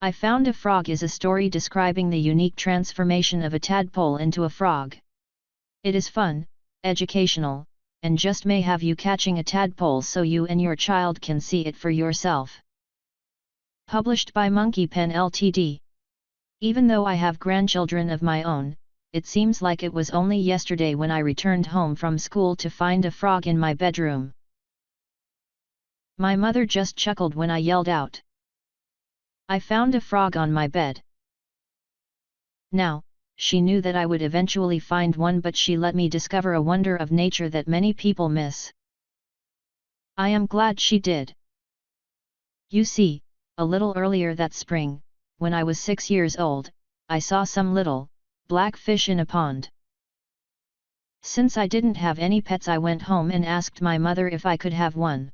I Found a Frog is a story describing the unique transformation of a tadpole into a frog. It is fun, educational, and just may have you catching a tadpole so you and your child can see it for yourself. Published by Monkey Pen Ltd. Even though I have grandchildren of my own, it seems like it was only yesterday when I returned home from school to find a frog in my bedroom. My mother just chuckled when I yelled out, "I found a frog on my bed." Now, she knew that I would eventually find one, but she let me discover a wonder of nature that many people miss. I am glad she did. You see, a little earlier that spring, when I was 6 years old, I saw some little, black fish in a pond. Since I didn't have any pets, I went home and asked my mother if I could have one.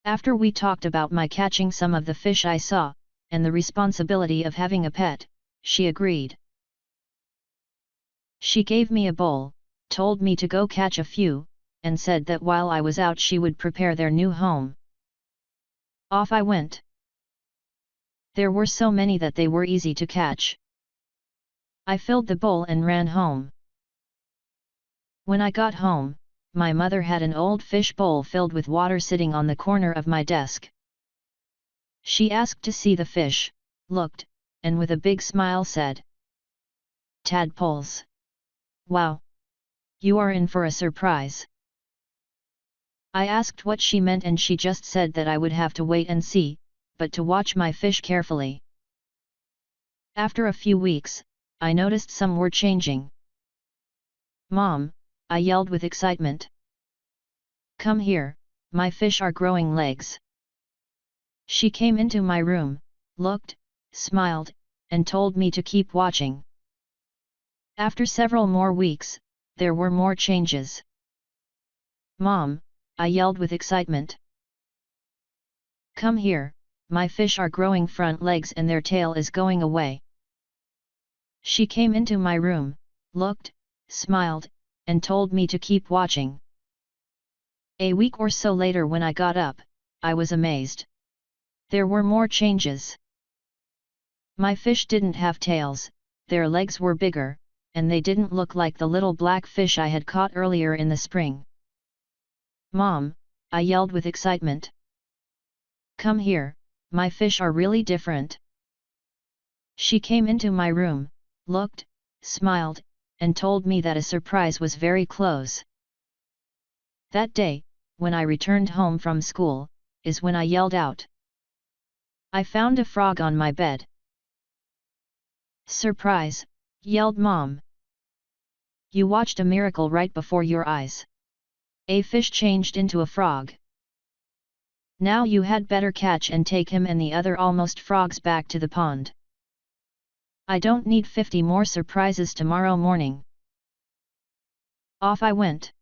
After we talked about my catching some of the fish I saw, and the responsibility of having a pet, she agreed. She gave me a bowl, told me to go catch a few, and said that while I was out she would prepare their new home. Off I went. There were so many that they were easy to catch. I filled the bowl and ran home. When I got home, my mother had an old fish bowl filled with water sitting on the corner of my desk. She asked to see the fish, looked, and with a big smile said, "Tadpoles. Wow! You are in for a surprise." I asked what she meant and she just said that I would have to wait and see, but to watch my fish carefully. After a few weeks, I noticed some were changing. "Mom," I yelled with excitement. "Come here, my fish are growing legs." She came into my room, looked, smiled, and told me to keep watching. After several more weeks, there were more changes. "Mom," I yelled with excitement. "Come here, my fish are growing front legs and their tail is going away." She came into my room, looked, smiled, and told me to keep watching. A week or so later when I got up, I was amazed. There were more changes. My fish didn't have tails, their legs were bigger, and they didn't look like the little black fish I had caught earlier in the spring. "Mom," I yelled with excitement. "Come here, my fish are really different." She came into my room, looked, smiled, and told me that a surprise was very close. That day, when I returned home from school, is when I yelled out, "I found a frog on my bed." "Surprise!" yelled Mom. "You watched a miracle right before your eyes. A fish changed into a frog. Now you had better catch and take him and the other almost frogs back to the pond. I don't need 50 more surprises tomorrow morning." Off I went.